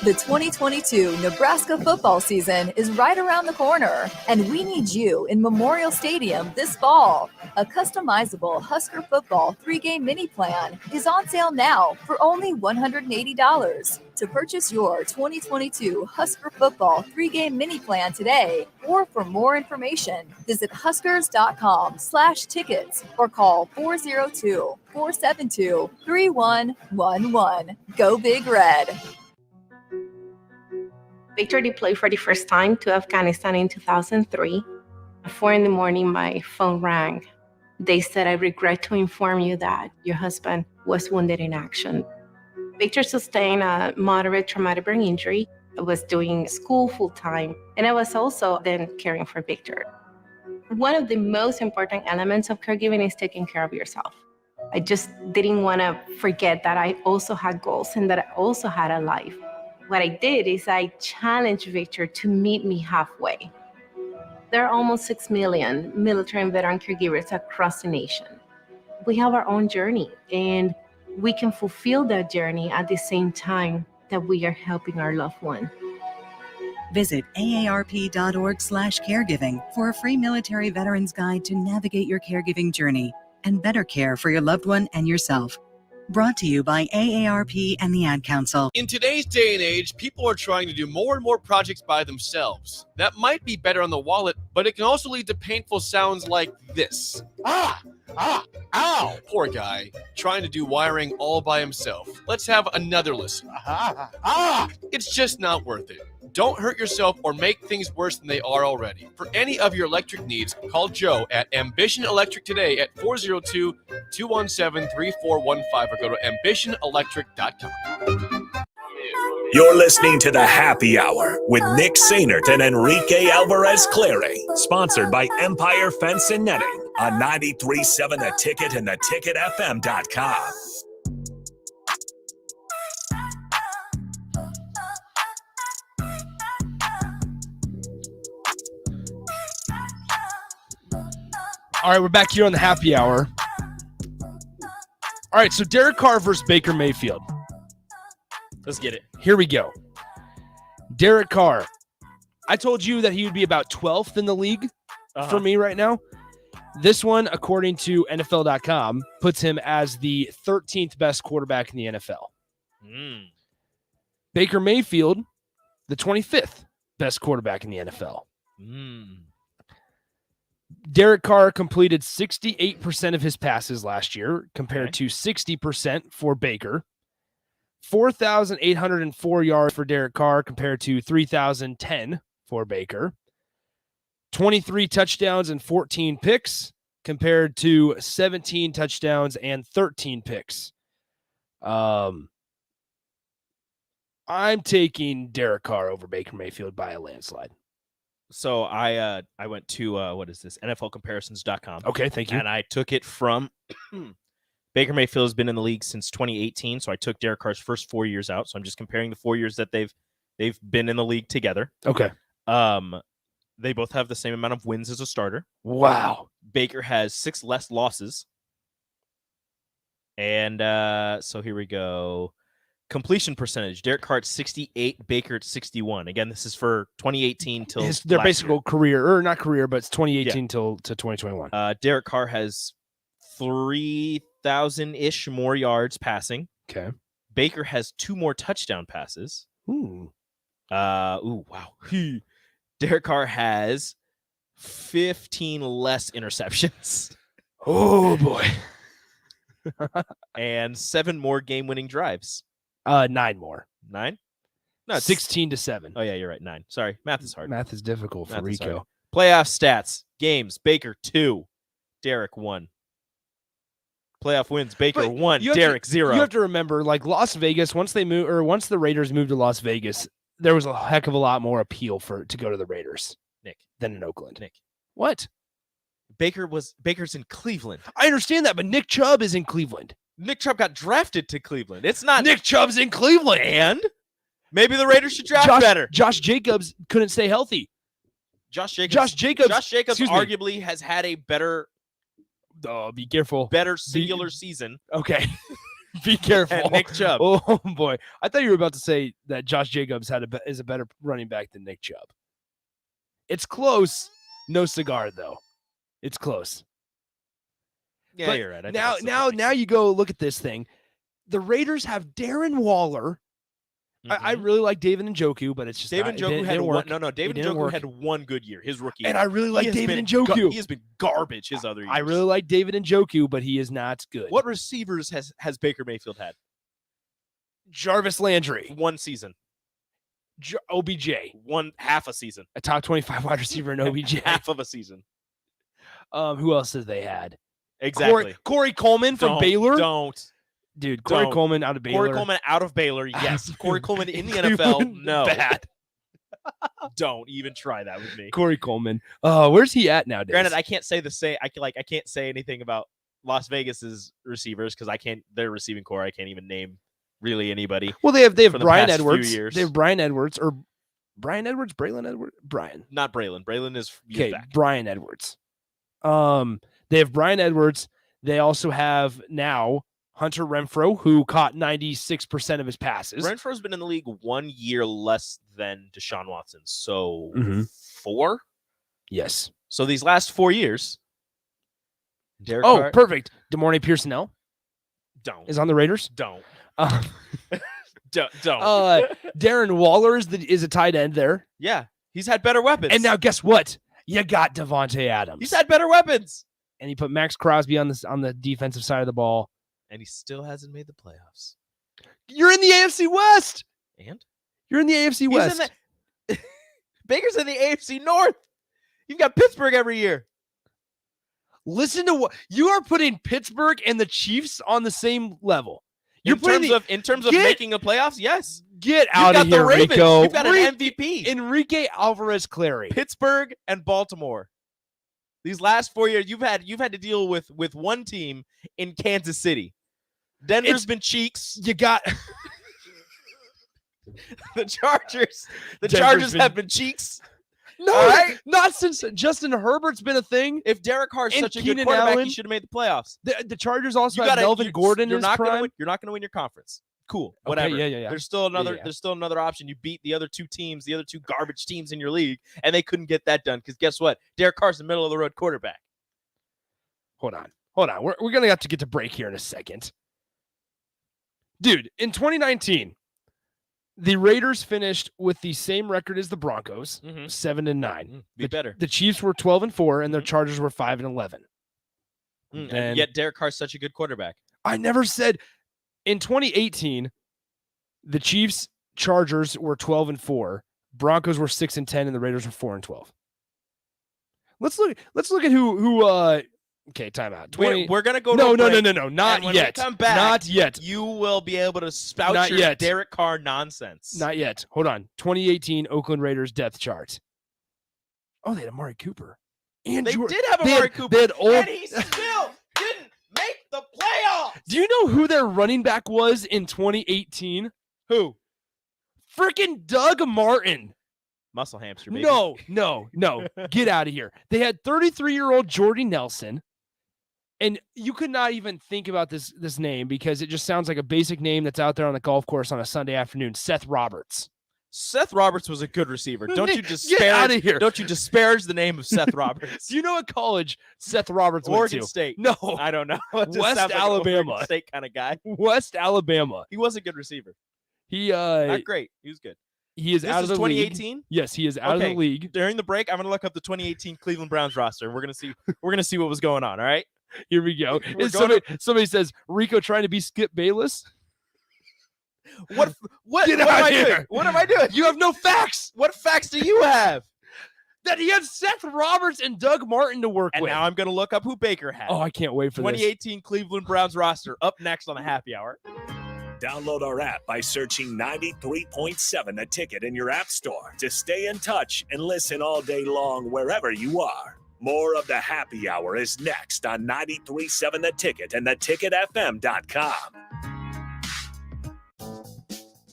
The 2022 Nebraska football season is right around the corner, and we need you in Memorial Stadium this fall. A customizable Husker football 3-game mini plan is on sale now for only $180. To purchase your 2022 Husker football 3-game mini plan today, or for more information, visit huskers.com/tickets or call 402-472-3111. Go Big Red. Victor deployed for the first time to Afghanistan in 2003. At 4 a.m, my phone rang. They said, "I regret to inform you that your husband was wounded in action." Victor sustained a moderate traumatic brain injury. I was doing school full-time, and I was also then caring for Victor. One of the most important elements of caregiving is taking care of yourself. I just didn't want to forget that I also had goals and that I also had a life. What I did is I challenged Victor to meet me halfway. There are almost 6 million military and veteran caregivers across the nation. We have our own journey, and we can fulfill that journey at the same time that we are helping our loved one. Visit aarp.org/caregiving for a free military veterans guide to navigate your caregiving journey and better care for your loved one and yourself. Brought to you by AARP and the Ad Council. In today's day and age, people are trying to do more and more projects by themselves. That might be better on the wallet, but it can also lead to painful sounds like this. Ow! Poor guy, trying to do wiring all by himself. Let's have another listen. It's just not worth it. Don't hurt yourself or make things worse than they are already. For any of your electric needs, call Joe at Ambition Electric today at 402-217-3415 or go to ambitionelectric.com. You're listening to the Happy Hour with Nick Sainert and Enrique Alvarez Clary, sponsored by Empire Fence and Netting on 93.7 The Ticket and theticketfm.com. All right, we're back here on the Happy Hour. All right, so Derek Carr versus Baker Mayfield. Let's get it. Here we go. Derek Carr. I told you that he would be about 12th in the league for me right now. This one, according to NFL.com, puts him as the 13th best quarterback in the NFL. Baker Mayfield, the 25th best quarterback in the NFL. Derek Carr completed 68% of his passes last year compared to 60% for Baker. 4,804 yards for Derek Carr compared to 3,010 for Baker. 23 touchdowns and 14 picks compared to 17 touchdowns and 13 picks. I'm taking Derek Carr over Baker Mayfield by a landslide. So I went to what is this? NFLcomparisons.com. Okay, thank you. And I took it from Baker Mayfield has been in the league since 2018. So I took Derek Carr's first 4 years out. So I'm just comparing the 4 years that they've been in the league together. Okay. They both have the same amount of wins as a starter. Wow. Baker has 6 less losses. And so here we go. Completion percentage. Derek Carr at 68, Baker at 61. Again, this is for 2018 till their basic career, or not career, but it's 2018 till to 2021. Derek Carr has 3,000-ish more yards passing. Okay. Baker has 2 more touchdown passes. Ooh. Wow. Derek Carr has 15 less interceptions. Oh boy. And 7 more game-winning drives. 9 more. 9? No, 16-7. Oh yeah, you're right. 9. Sorry, math is hard. Math is difficult for Rico. Playoff stats: games, Baker 2, Derek 1. Playoff wins, Baker 1, Derek 0. You have to remember, like Las Vegas, once the Raiders moved to Las Vegas, there was a heck of a lot more appeal to go to the Raiders, Nick, than in Oakland. Nick, what? Baker's in Cleveland. I understand that, but Nick Chubb is in Cleveland. Nick Chubb got drafted to Cleveland. It's not Nick Chubb's in Cleveland, and maybe the Raiders should draft better. Josh Jacobs couldn't stay healthy. Josh Jacobs arguably has had a better. Be careful. Better singular season. Okay. Be careful. And Nick Chubb. Oh boy, I thought you were about to say that Josh Jacobs is a better running back than Nick Chubb. It's close. No cigar though. It's close. Yeah, but you're right. Now you go look at this thing. The Raiders have Darren Waller. I really like David Njoku, but it's just David Njoku had work. one. No, David Njoku had one good year, his rookie. And I really like David Njoku. He has been garbage his other years. I really like David Njoku, but he is not good. What receivers has Baker Mayfield had? Jarvis Landry, 1 season. OBJ, half a season. A top 25 wide receiver in OBJ, half of a season. Who else have they had? Exactly. Corey Coleman from Baylor. Dude, Corey Coleman out of Baylor. Corey Coleman out of Baylor, yes. Corey Coleman in the NFL, no. Bad. Don't even try that with me. Corey Coleman. Where's he at nowadays? Granted, I can't say I can't say anything about Las Vegas's receivers because their receiving core I can't even name really anybody. Well, they have Brian Edwards. They have Brian Edwards or Brian Edwards, Braylon Edwards, Brian. Not Braylon. Braylon is back. Brian Edwards. They have Brian Edwards. They also have now Hunter Renfro, who caught 96% of his passes. Renfro's been in the league 1 year less than Deshaun Watson. So 4? Yes. So these last 4 years. Derek Oh, Carr, perfect. DeMornay Pearsonell don't. is on the Raiders. Don't. Don't. Don't. Darren Waller is a tight end there. Yeah. He's had better weapons. And now guess what? You got Devontae Adams. He's had better weapons. And you put Max Crosby on the defensive side of the ball. And he still hasn't made the playoffs. You're in the AFC West. And? You're in the AFC West. Baker's in the AFC North. You've got Pittsburgh every year. Listen to what you are putting Pittsburgh and the Chiefs on the same level. You're in terms of making the playoffs, yes. Get out of here, Rico. You've got an MVP. Enrique Alvarez-Clary. Pittsburgh and Baltimore. These last 4 years, you've had to deal with one team in Kansas City. Denver's been cheeks. You got the Chargers. The Chargers have been cheeks. No, right? Not since Justin Herbert's been a thing. If Derek Carr's such a good Keenan quarterback, Allen, he should have made the playoffs. The Chargers also have Melvin Gordon in his prime. You're not going to win your conference. Cool, Okay, whatever. yeah. There's still another. Yeah. There's still another option. You beat the other two teams, the other two garbage teams in your league, and they couldn't get that done because guess what? Derek Carr's the middle of the road quarterback. Hold on. We're gonna have to get to break here in a second, dude. In 2019, the Raiders finished with the same record as the Broncos, 7-9. Be better. The Chiefs were 12-4, and the Chargers were 5-11. And yet Derek Carr's such a good quarterback. I never said. In 2018, the Chiefs, Chargers were 12-4, Broncos were 6-10, and the Raiders were 4-12. Let's look at who. Okay, timeout. We're gonna go. No, to a break, not and when yet. We come back, not yet. You will be able to spout Not your yet. Derek Carr nonsense. Not yet. Hold on. 2018 Oakland Raiders depth chart. Oh, they had Amari Cooper. And They Jordan. did have Amari Cooper, They had old. and he still didn't make the playoffs. Do you know who their running back was in 2018? Who? Freaking Doug Martin. Muscle hamster, baby. No. Get out of here. They had 33-year-old Jordy Nelson. And you could not even think about this name because it just sounds like a basic name that's out there on the golf course on a Sunday afternoon. Seth Roberts. Seth Roberts was a good receiver. Don't you Get out of here. Don't you disparage the name of Seth Roberts? Do you know what college Seth Roberts went Oregon to? State. No. I don't know. It just West sounds like an Alabama. Oregon State kind of guy. West Alabama. He was a good receiver. He Not great. He was good. He is This out is of the 2018? league. Yes, he is out of the league. During the break, I'm gonna look up the 2018 Cleveland Browns roster, and we're gonna see what was going on. All right. Here we go. We're Somebody says Rico trying to be Skip Bayless. What Get am out I here. doing? What am I doing? You have no facts. What facts do you have? That he had Seth Roberts and Doug Martin to work And with. now I'm gonna look up who Baker had. Oh, I can't wait for this. 2018 Cleveland Browns roster up next on the Happy Hour. Download our app by searching 93.7 The Ticket in your app store to stay in touch and listen all day long wherever you are. More of the Happy Hour is next on 93.7 The Ticket and theticketfm.com.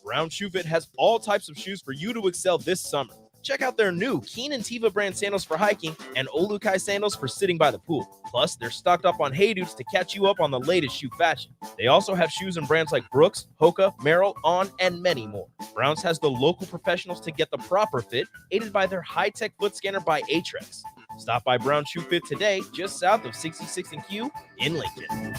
Brown Shoe Fit has all types of shoes for you to excel this summer. Check out their new Keen and Tiva brand sandals for hiking and Olukai sandals for sitting by the pool. Plus, they're stocked up on Hey Dudes to catch you up on the latest shoe fashion. They also have shoes in brands like Brooks, Hoka, Merrell, On, and many more. Browns has the local professionals to get the proper fit, aided by their high-tech foot scanner by Aetrex. Stop by Brown Shoe Fit today, just south of 66 and Q in Lincoln.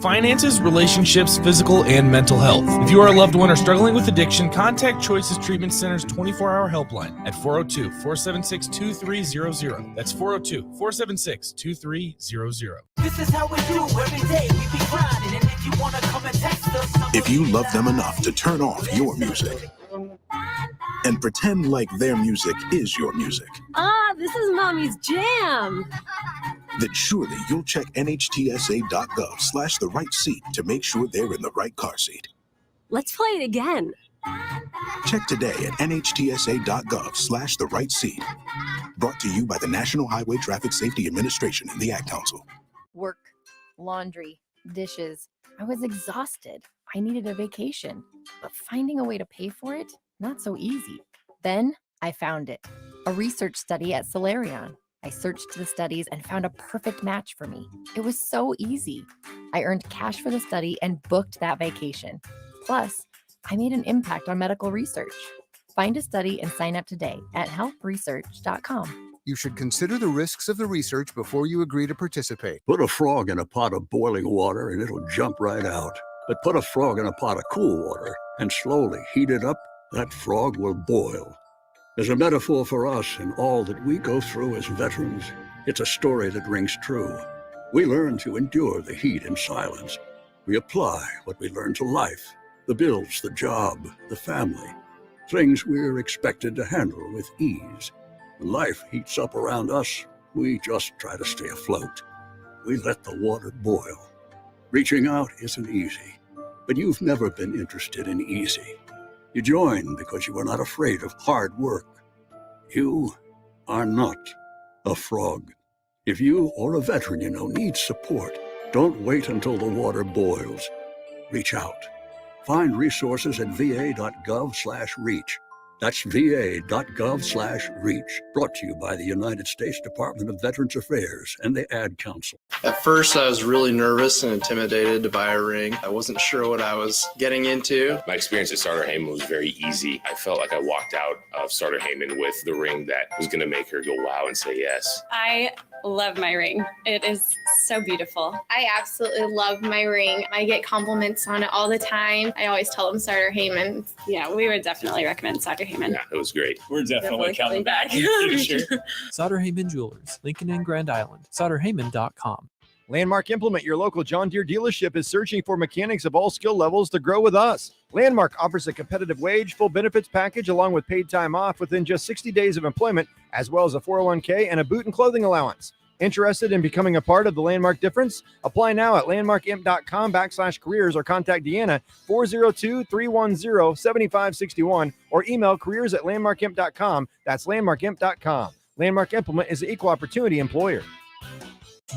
Finances, relationships, physical, and mental health. If you are a loved one or struggling with addiction, contact Choices Treatment Center's 24-hour helpline at 402-476-2300. That's 402-476-2300. This is how we do every day. We be grinding, and if you wanna come and text us, If you love them enough to turn off your music and pretend like their music is your music, This is Mommy's jam. then surely you'll check nhtsa.gov/the right seat to make sure they're in the right car seat. Let's play it again. Check today at nhtsa.gov/the right seat. Brought to you by the National Highway Traffic Safety Administration and the Ad Council. Work, laundry, dishes. I was exhausted. I needed a vacation, but finding a way to pay for it, not so easy. Then I found it. A research study at Solarion. I searched the studies and found a perfect match for me. It was so easy. I earned cash for the study and booked that vacation. Plus, I made an impact on medical research. Find a study and sign up today at healthresearch.com. You should consider the risks of the research before you agree to participate. Put a frog in a pot of boiling water and it'll jump right out. But put a frog in a pot of cool water and slowly heat it up, that frog will boil. As a metaphor for us and all that we go through as veterans, it's a story that rings true. We learn to endure the heat in silence. We apply what we learn to life, the bills, the job, the family, things we're expected to handle with ease. When life heats up around us, we just try to stay afloat. We let the water boil. Reaching out isn't easy, but you've never been interested in easy. You joined because you were not afraid of hard work. You are not a frog. If you or a veteran you know needs support, don't wait until the water boils. Reach out. Find resources at va.gov/reach. That's va.gov/reach. Brought to you by the United States Department of Veterans Affairs and the Ad Council. At first, I was really nervous and intimidated to buy a ring. I wasn't sure what I was getting into. My experience at Starter Heyman was very easy. I felt like I walked out of Starter Heyman with the ring that was going to make her go wow and say yes. I love my ring. It is so beautiful. I absolutely love my ring. I get compliments on it all the time. I always tell them Starter Heyman. Yeah, we would definitely recommend Starter Heyman. Yeah, it was great. We're definitely coming back. Sauter Heyman Jewelers, Lincoln and Grand Island. SauterHeyman.com. Landmark Implement, your local John Deere dealership, is searching for mechanics of all skill levels to grow with us. Landmark offers a competitive wage, full benefits package, along with paid time off within just 60 days of employment, as well as a 401k and a boot and clothing allowance. Interested in becoming a part of the Landmark difference? Apply now at landmarkimp.com/careers or contact Deanna 402-310-7561 or email careers@landmarkimp.com. That's landmarkimp.com. Landmark Implement is the equal opportunity employer.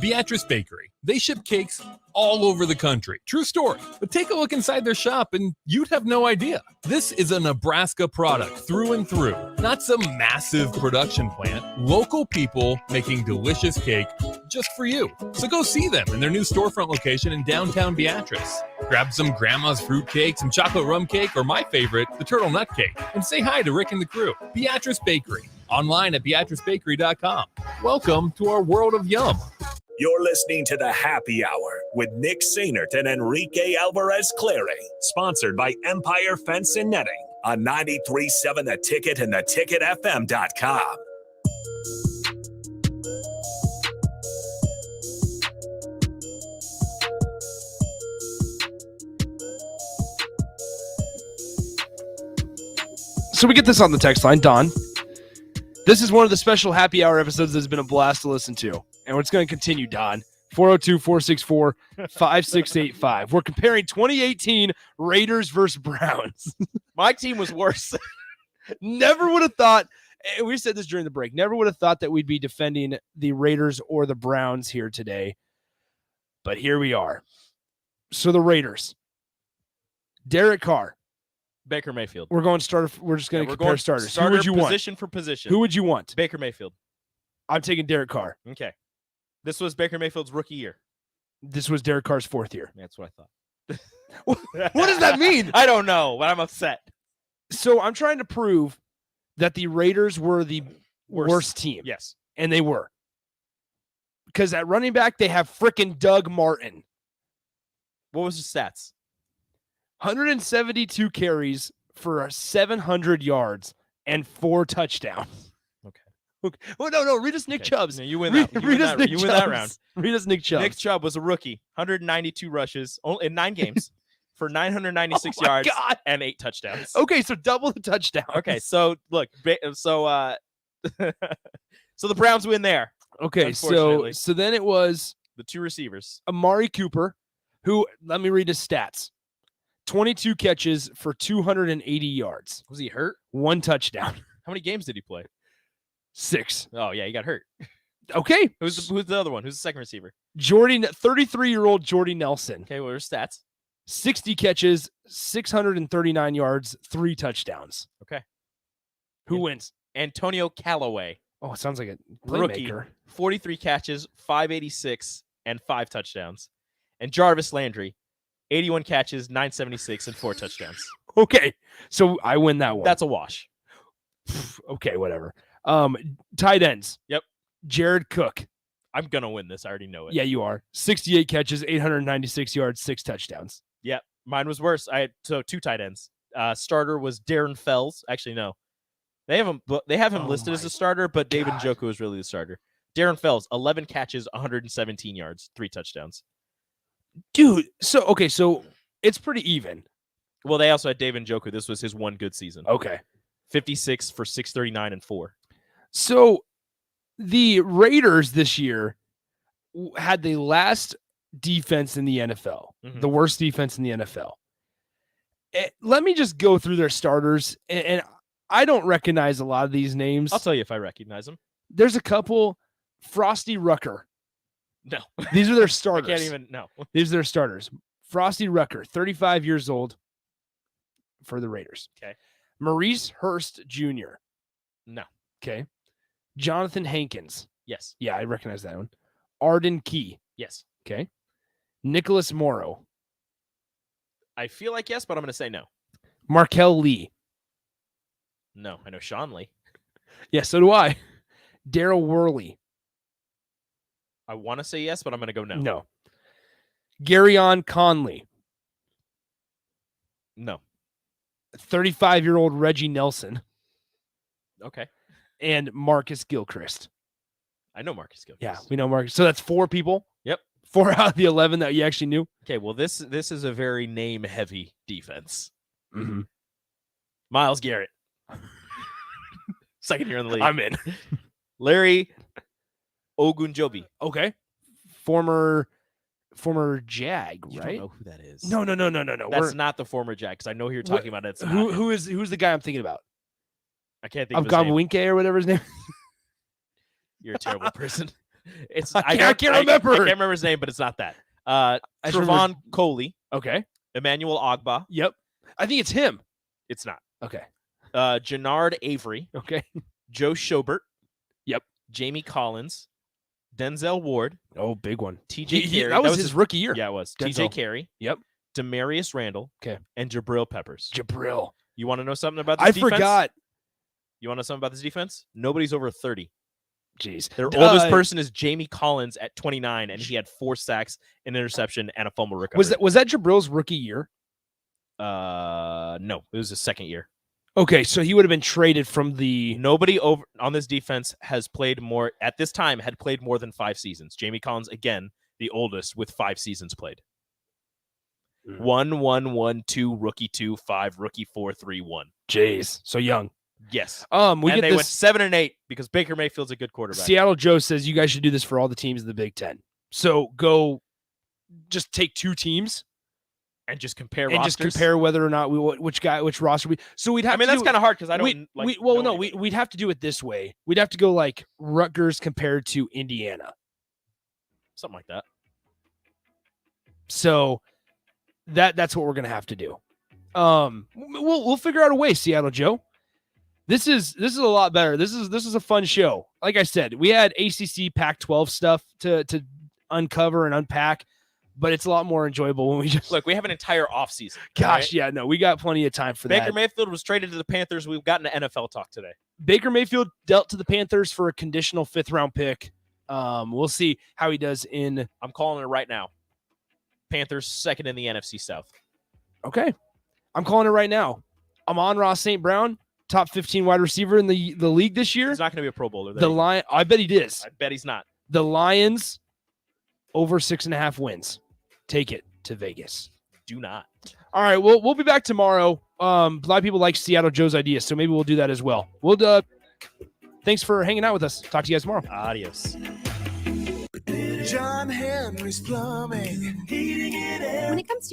Beatrice Bakery. They ship cakes all over the country. True story. But take a look inside their shop and you'd have no idea. This is a Nebraska product through and through. Not some massive production plant. Local people making delicious cake just for you. So go see them in their new storefront location in downtown Beatrice. Grab some grandma's fruit cake, some chocolate rum cake, or my favorite, the turtle nut cake. And say hi to Rick and the crew. Beatrice Bakery. Online at beatricebakery.com. Welcome to our world of yum. You're listening to the Happy Hour with Nick Sainert and Enrique Alvarez-Clary, sponsored by Empire Fence and Netting on 93.7 The Ticket and theticketfm.com. So we get this on the text line. Don, this is one of the special happy hour episodes that's been a blast to listen to. And it's going to continue, Don. 402-464-5685. We're comparing 2018 Raiders versus Browns. My team was worse. Never would have thought, and we said this during the break, never would have thought that we'd be defending the Raiders or the Browns here today. But here we are. So the Raiders. Derek Carr. Baker Mayfield. We're going starter. We're just going to compare starters. Starter Who would you position want? for position. Who would you want? Baker Mayfield. I'm taking Derek Carr. Okay. This was Baker Mayfield's rookie year. This was Derek Carr's fourth year. That's what I thought. What does that mean? I don't know, but I'm upset. So I'm trying to prove that the Raiders were the worst team. Yes. And they were. Because at running back, they have frickin' Doug Martin. What was his stats? 172 carries for 700 yards and 4 touchdowns. Okay. Well, no. Read us Nick Chubb's. No, you win that. You win that round. Read us Nick Chubb. Nick Chubb was a rookie. 192 rushes in 9 games for 996 yards and 8 touchdowns. Okay, so double the touchdown. Okay, so look, so the Browns win there. Okay, so then it was the 2 receivers. Amari Cooper, who, let me read his stats. 22 catches for 280 yards. Was he hurt? 1 touchdown. How many games did he play? 6. Oh, yeah, he got hurt. Okay. Who's the other one? Who's the second receiver? 33-year-old Jordy Nelson. Okay, what are his stats? 60 catches, 639 yards, 3 touchdowns. Okay. Who wins? Antonio Callaway. Oh, it sounds like a Rookie, playmaker. 43 catches, 586, and 5 touchdowns. And Jarvis Landry, 81 catches, 976, and 4 touchdowns. Okay, so I win that one. That's a wash. Okay, whatever. Tight ends. Yep. Jared Cook. I'm going to win this. I already know it. Yeah, you are. 68 catches, 896 yards, 6 touchdowns. Yeah, mine was worse. I had 2 tight ends. Starter was Darren Fells. Actually, no. They have him listed as a starter, but David Njoku is really the starter. Darren Fells, 11 catches, 117 yards, 3 touchdowns. Dude, so it's pretty even. Well, they also had David Njoku. This was his one good season. Okay. 56 for 639 and 4. So the Raiders this year had the last defense in the NFL, the worst defense in the NFL. Let me just go through their starters, and I don't recognize a lot of these names. I'll tell you if I recognize them. There's a couple. Frosty Rucker. No. These are their starters. I can't even, no. These are their starters. Frosty Rucker, 35 years old for the Raiders. Okay. Maurice Hurst Jr. No. Okay. Jonathan Hankins. Yes. Yeah, I recognize that one. Arden Key. Yes. Okay. Nicholas Morrow. I feel like yes, but I'm going to say no. Markel Lee. No, I know Sean Lee. Yeah, so do I. Daryl Worley. I want to say yes, but I'm going to go no. No. Garyon Conley. No. 35-year-old Reggie Nelson. Okay. And Marcus Gilchrist. I know Marcus Gilchrist. Yeah, we know Marcus. So that's 4 people? Yep. 4 out of the 11 that you actually knew? Okay, well, this is a very name-heavy defense. Mm-hmm. Myles Garrett. Second year in the league. I'm in. Larry Ogunjobi. Okay. Former Jag, You right? don't know who that is. No. That's not the former Jag, because I know who you're talking about. It's who's the guy I'm thinking about? I can't think of his name. Gomwinke or whatever his name. You're a terrible person. I can't remember. I can't remember his name, but it's not that. Trevon Coley. Okay. Emmanuel Ogba. Yep. I think it's him. It's not. Okay. Jannard Avery. Okay. Joe Schobert. Yep. Jamie Collins. Denzel Ward. Oh, big one. TJ Carey. That was his rookie year. Yeah, it was. Denzel. TJ Carey. Yep. Demarius Randall. Okay. And Jabril Peppers. Jabril. You want to know something about this defense? I forgot. You want to know something about this defense? Nobody's over 30. Jeez. Their oldest person is Jamie Collins at 29, and he had 4 sacks, an interception, and a fumble recovery. Was that Jabril's rookie year? No, it was his second year. Okay, so he would have been traded from the... Nobody over on this defense had played more than 5 seasons. Jamie Collins, again, the oldest with 5 seasons played. 1, 1, 1, 2, rookie 2, 5, rookie 4, 3, 1. Jeez, so young. Yes. They went 7-8 because Baker Mayfield's a good quarterback. Seattle Joe says you guys should do this for all the teams in the Big Ten. So just take 2 teams and just compare rosters. Just compare whether or not which roster we. So we'd have. that's kind of hard because I don't. We'd have to do it this way. We'd have to go like Rutgers compared to Indiana, something like that. So that's what we're gonna have to do. We'll figure out a way, Seattle Joe. This is a lot better. This is a fun show. Like I said, we had ACC Pac-12 stuff to uncover and unpack, but it's a lot more enjoyable when we just look. We have an entire offseason. Gosh, right? Yeah, no, we got plenty of time for that. Baker Mayfield was traded to the Panthers. We've gotten an NFL talk today. Baker Mayfield dealt to the Panthers for a conditional 5th-round pick. We'll see how he does in. I'm calling it right now. Panthers second in the NFC South. Okay, I'm calling it right now. Amon-Ra St. Brown, top 15 wide receiver in the league this year. He's not going to be a Pro Bowler. I bet he is. I bet he's not. The Lions over 6.5 wins. Take it to Vegas. Do not. All right, we'll be back tomorrow. A lot of people like Seattle Joe's ideas, so maybe we'll do that as well. Thanks for hanging out with us. Talk to you guys tomorrow. Adios. John Henry's Plumbing. Heating it up. When it comes to your